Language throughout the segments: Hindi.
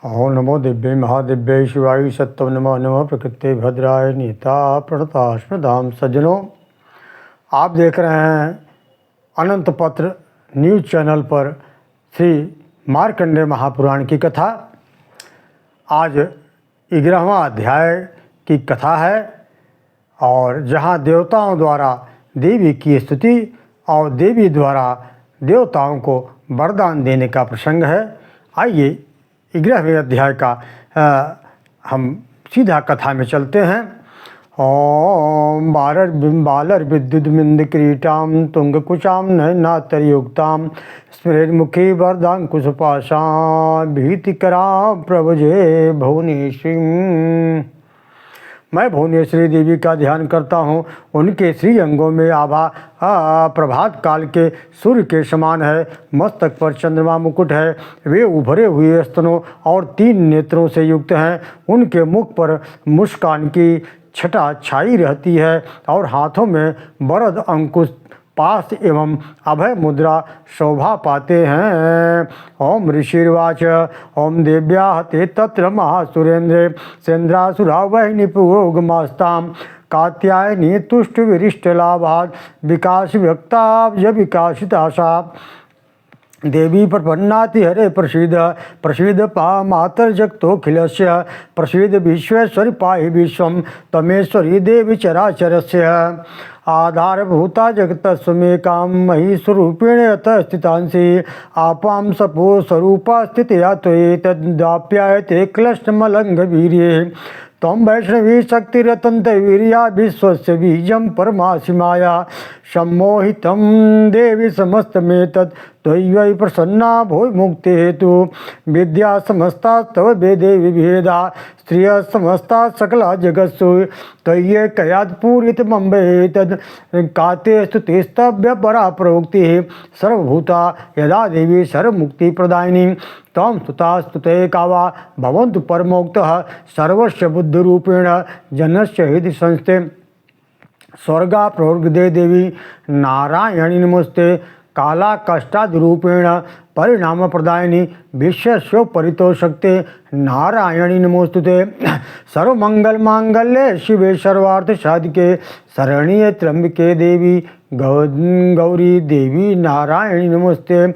ओं नमो दिव्य महादिव्य शिवाय सत्तम नमो नमः प्रकृति भद्राय नीता प्रणतास्मदाम। सज्जनों, आप देख रहे हैं अनंत पत्र न्यूज़ चैनल पर श्री मार्कंडेय महापुराण की कथा। आज 11वां अध्याय की कथा है और जहां देवताओं द्वारा देवी की स्तुति और देवी द्वारा देवताओं को वरदान देने का प्रसंग है। आइए 11वें अध्याय का हम सीधा कथा में चलते हैं। ओम बालर विद्युत मिंद क्रीटाम तुंग कुचाम नयनातरयुक्ताम स्मृमुखी वरदांकुशपाशा भीतिकरा प्रभुजे भुवनेश्वरी। मैं भुवनेश्वरी देवी का ध्यान करता हूँ। उनके श्री अंगों में आभा प्रभात काल के सूर्य के समान है। मस्तक पर चंद्रमा मुकुट है। वे उभरे हुए स्तनों और 3 नेत्रों से युक्त हैं। उनके मुख पर मुस्कान की छटा छाई रहती है और हाथों में वरद अंकुश पास एवं अभय मुद्रा शोभा पाते हैं। ओम ऋषिर्वाच ओम देव्या ते तत्र महासुरेन्द्रे सेन्द्रासुरा वहिनी पुरोगमास्ताम कात्यायनी तुष्ट विरिष्ट लाभाद विकास व्यक्ताब्ज विकासिताशा देवी प्रपन्नाति हरे प्रसीद पा मातर जगतोऽखिलस्य प्रसीद विश्वेश्वरी पाहि विश्वं तमेश्वरी देवी चराचरस्य आधारभूता जगतस्वमेकां मही स्वरूपेण यतः स्थितांसि आपां सपो स्वरूपा स्थितया त्वयेतद्वाप्यायते क्लष्टमलङ्घवीर्ये त्वं वैष्णवी शक्तिरतन्त वीर्या विश्वस्य बीजं परमासि माया सम्मोहितं देवी समस्तमेतत् त्वयि प्रसन्ना भूय मुक्ति हेतु विद्या समस्ता तव वेदे विभेदा स्त्रियः समस्ता सकला जगत्सु त्वयि कयात् पूरितमम्बे तद् काते स्तुतिस्तव्य परा प्रोक्तिः सर्वभूता यदा देवी सर्वमुक्ति प्रदायिनी त्वं स्तुता स्तुते का वा भवन्तु परमोक्तः सर्वस्य बुद्धिरूपेण जनस्य हृदि संस्थे स्वर्गा प्रवर्गदे देवी नारायणी नमस्ते काला कष्टादिरूपेण परिणाम प्रदायिनी विश्वस्यो परितोषक्ते नारायणी नमोस्तुते सर्वमंगल मांगल्ये शिवे सर्वार्थ साधिके शरण्ये त्र्यंबके देवी गौरी देवी नारायणी नमस्ते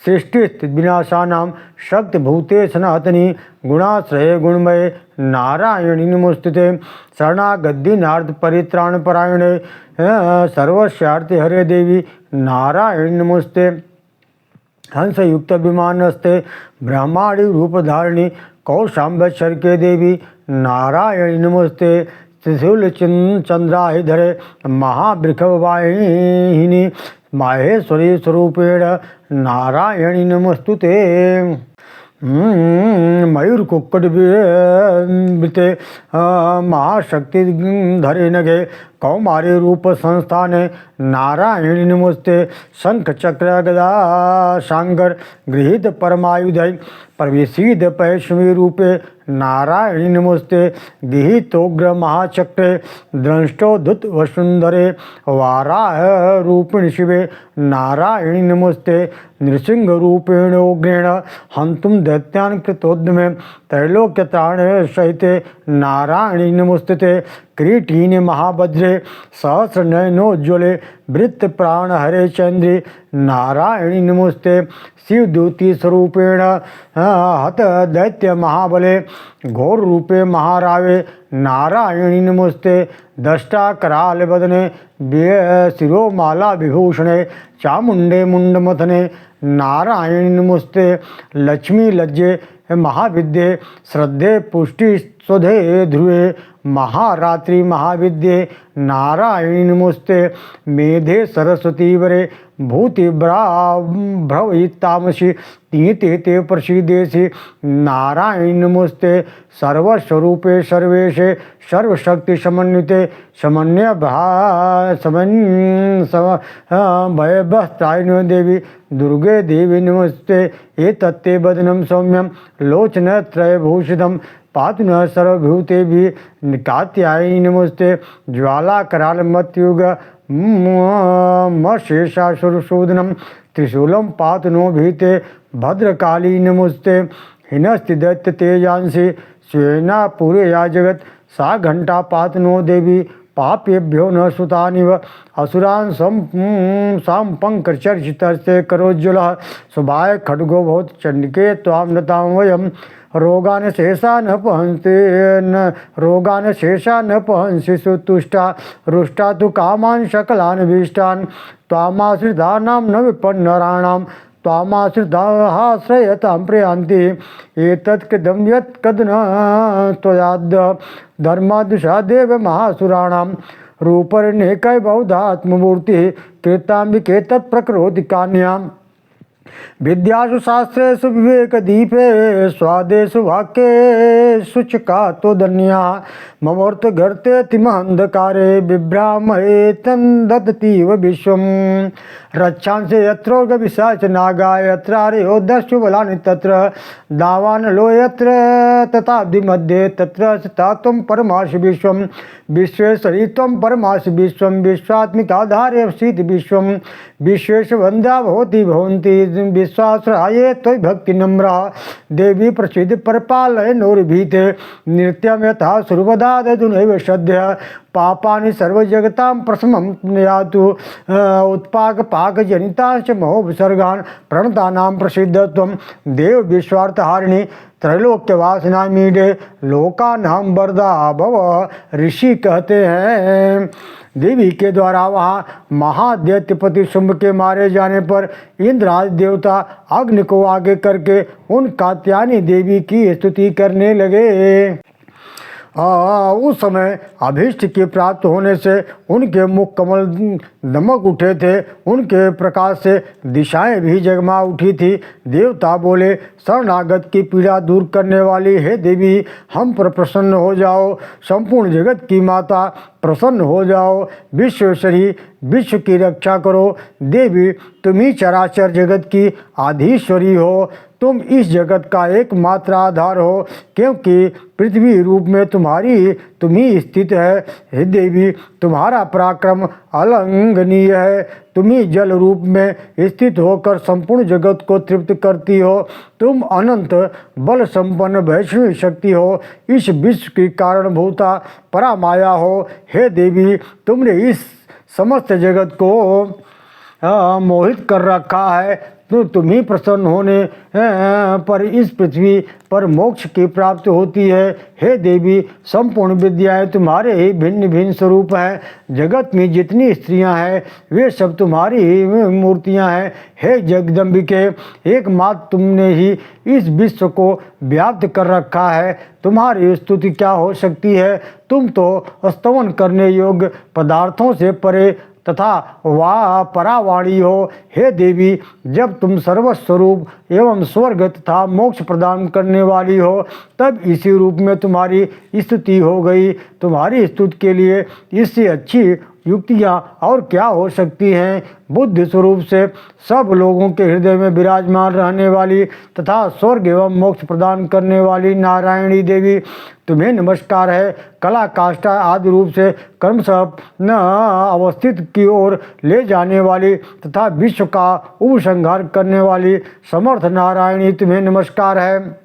सृष्टि स्थिति विनाशानां शक्तिभूते सनातनी गुणाश्रये गुणमये नारायणी नमोस्तुते शरणागद्दीनार्थ परित्राण परायणे सर्वस्यार्थे हरे देवी नारायणी नमोस्ते हंस युक्त विमानस्ते ब्रह्मांडी रूपधारिणी कौशाम्बेश्वर के देवी नारायणी नमोस्ते त्रिशूल चंद्राहिधरे महावृषभवाहिनी माहेश्वरी स्वरूपेण नारायणी नमस्तुते मयूर कुक्कुट वृते महाशक्ति धरे नगे कौमारी रूप संस्थाने नारायणी नमस्ते शंख चक्र गदा शांगर गृहीत परमायुधै प्रविशीद पैष्वी रूपे नारायणी नमस्ते गृहीतोग्र महाचक्रे द्रष्टोद्धुत वसुंधरे वाराह रूपिणी शिवे नारायणी नमस्ते नृसिंह रूपेण उग्रेण हंतुम दैत्यान कृतोद्यमे त्रैलोक्यत्राणे सहिते नारायणी नमस्ते किरीटिने महाभद्रे सहस्रनयनोज्ज्वले वृत्त प्राण हरे चंद्रे नारायणी नमस्ते शिवदूती स्वरूपेण हत दैत्य महाबले घोर रूपे महारावे नारायणी नमस्ते दष्टा कराल बदने शिरोमाला विभूषणे चामुंडे मुंडमथने नारायणी नमस्ते लक्ष्मी लज्जे महाविद्ये श्रद्धे पुष्टि स्वधे ध्रुवे महारात्रि महाविद्ये नारायणी नमस्ते मेधे सरस्वती वरे भूति भ्रवतामसी तीते ते प्रसीदेशि नारायणी नमस्ते सर्वस्वरूपे सर्वेशे सर्वशक्ति समन्विते समन्वय भयभस्तायिनो देवी दुर्गे देवी नमस्ते एतत्ते वदनं सौम्यं लोचनत्रयभूषितं पातु न सर्वभूतेभिः कात्यायनी नमस्ते ज्वाला कराल मत्युग मशेषासुरशोधनं त्रिशूलं पातु नो भीते भद्रकाली नमस्ते हिनस्ति दैत्य तेजांसि स्वेना पूरे या जगत सा घंटा पातनो देवी पापेभ्यो न सुतानिव असुरान साम पंकचर्चितस्ते करोज्ज्वलः शुभाय खड्गो भवत चंडिके त्वां नतां वयं रोगान शेषा न पहंसि सुतुष्टा रुष्टा तु कामान् सकलान् भीष्टान् त्वामाश्रितानां न विपन्नराणां त्वामाश्रिताश्रयतां प्रयान्ति एतत्कृतं यत्कद न त्वयाद्य धर्मादुषादेव महासुराणां रूपरिणेकै बहुधात्ममूर्तिः कृताम्बिके तत्प्रकरोति कान्याम् विद्यासु शास्त्रेषु विवेकदीपे स्वादेषु वाक्येषु च कातोदन्या ममोर्थगर्तेति महन्धकारे बिभ्रामहे तं ददतीव विश्वं रक्षांसि यत्रोर्गविशाच नागा यत्रारयो दस्यु बलानि तत्र दावानलो यत्र तथाब्धिमध्ये तत्र स्थिता त्वं परमासि विश्वं विश्वेश्वरी त्वं परमासि विश्वं विश्वात्मिकाधारे अवसीति विश्वं विश्वेषु वन्द्या भवति भवन्ति विश्वाश्रये त्वयि भक्तिनम्रा देवी प्रसीद परपालय नोर्भीते नित्यं यथा सुरवदादधुनैव सद्य पापानि सर्वजगतां प्रथमं यातु उत्पाकपाकजनिताश्च महोपसर्गान् प्रणतानां प्रसिद्धत्वं देव विश्वार्थहारिणी त्रैलोक्यवासिना मीडे लोकानां वरदा भव ऋषि कहते हैं। देवी के द्वारा वहाँ महादैत्यपति शुंभ के मारे जाने पर इंद्र आदि देवता अग्नि को आगे करके उन कात्यायनी देवी की स्तुति करने लगे। उस समय अभीष्ट की प्राप्त होने से उनके मुख कमल दमक उठे थे, उनके प्रकाश से दिशाएं भी जगमा उठी थी। देवता बोले, शरणागत की पीड़ा दूर करने वाली हे देवी, हम पर प्रसन्न हो जाओ। संपूर्ण जगत की माता प्रसन्न हो जाओ। विश्वेश्वरी, विश्व की रक्षा करो। देवी, तुम ही चराचर जगत की आधीश्वरी हो। तुम इस जगत का एकमात्र आधार हो, क्योंकि पृथ्वी रूप में तुम ही स्थित है। हे देवी, तुम्हारा पराक्रम अलंघनीय है। तुम ही जल रूप में स्थित होकर संपूर्ण जगत को तृप्त करती हो। तुम अनंत बल संपन्न वैष्णवी शक्ति हो। इस विश्व की कारणभूता परामाया हो। हे देवी, तुमने इस समस्त जगत को मोहित कर रखा है। तो तुम ही प्रसन्न होने पर इस पृथ्वी पर मोक्ष की प्राप्ति होती है। हे देवी, संपूर्ण विद्याएं तुम्हारे ही भिन्न भिन्न स्वरूप हैं। जगत में जितनी स्त्रियां हैं वे सब तुम्हारी ही मूर्तियां हैं। हे जगदम्बिके, एकमात्र तुमने ही इस विश्व को व्याप्त कर रखा है। तुम्हारी स्तुति क्या हो सकती है? तुम तो स्तवन करने योग्य पदार्थों से परे तथा वाह परावाणी हो। हे देवी, जब तुम सर्वस्वरूप एवं स्वर्ग तथा मोक्ष प्रदान करने वाली हो, तब इसी रूप में तुम्हारी स्तुति हो गई। तुम्हारी स्तुति के लिए इससे अच्छी युक्तियाँ और क्या हो सकती हैं? बुद्धि स्वरूप से सब लोगों के हृदय में विराजमान रहने वाली तथा स्वर्ग एवं मोक्ष प्रदान करने वाली नारायणी देवी, तुम्हें नमस्कार है। कला काष्ठा आदि रूप से क्रमशः न अवस्थित की ओर ले जाने वाली तथा विश्व का उपसंहार करने वाली समर्थ नारायणी, तुम्हें नमस्कार है।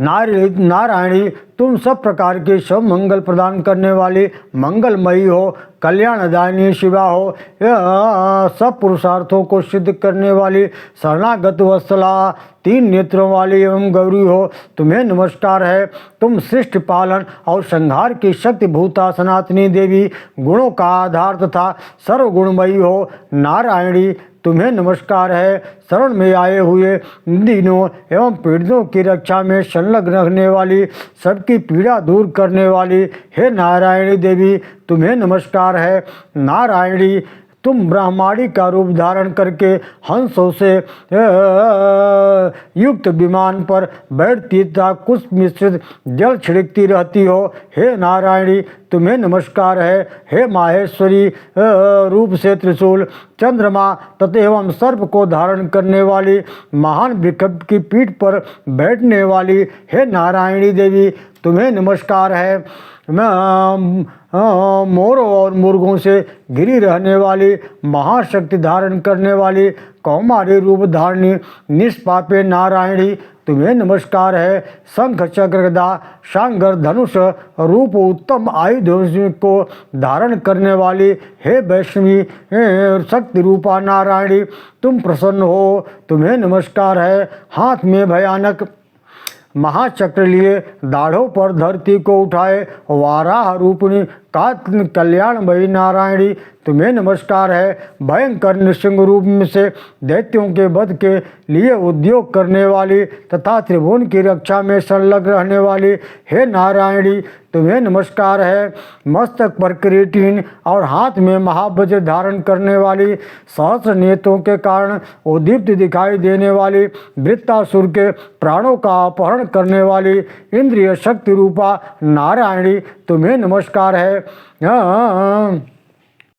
नारायणी, तुम सब प्रकार के सब मंगल प्रदान करने वाली मंगलमयी हो, कल्याणदायिनी शिवा हो। सब पुरुषार्थों को सिद्ध करने वाली शरणागत वत्सला, तीन नेत्रों वाली एवं गौरी हो। तुम्हें नमस्कार है। तुम सृष्टि पालन और संहार की शक्ति भूता सनातनी देवी, गुणों का आधार तथा सर्वगुणमयी हो। नारायणी, तुम्हें नमस्कार है। शरण में आए हुए दीनों एवं पीड़ितों की रक्षा में संलग्न रहने वाली, सबकी पीड़ा दूर करने वाली हे नारायणी देवी, तुम्हें नमस्कार है। नारायणी, तुम ब्रह्मांडी का रूप धारण करके हंसों से युक्त विमान पर बैठती तथा कुछ मिश्रित जल छिड़कती रहती हो। हे नारायणी, तुम्हें नमस्कार है। हे माहेश्वरी, रूप से त्रिशूल, चंद्रमा तथा एवं सर्प को धारण करने वाली, महान वृक्ष की पीठ पर बैठने वाली हे नारायणी देवी, तुम्हें नमस्कार है। मोरों और मुर्गों से घिरी रहने वाली, महाशक्ति धारण करने वाली, कौमारी रूप धारणी निष्पापे नारायणी, तुम्हें नमस्कार है। शंख चक्र गदा सांगर धनुष रूप उत्तम आयुध को धारण करने वाली हे वैष्णवी शक्ति रूपा नारायणी, तुम प्रसन्न हो, तुम्हें नमस्कार है। हाथ में भयानक महाचक्र लिए दाढ़ों पर धरती को उठाए वाराह रूपिणी कल्याणमयी नारायणी, तुम्हें नमस्कार है। भयंकर नृसिंह रूप में से दैत्यों के वध के लिए उद्योग करने वाली तथा त्रिभुवन की रक्षा में संलग्न रहने वाली हे नारायणी, तुम्हें नमस्कार है। मस्तक पर किरीटिन और हाथ में महावज्र धारण करने वाली सहस्र नेत्रों के कारण उद्दीप्त दिखाई देने वाली वृत्तासुर के प्राणों का अपहरण करने वाली इंद्रिय शक्ति रूपा नारायणी, तुम्हें नमस्कार है।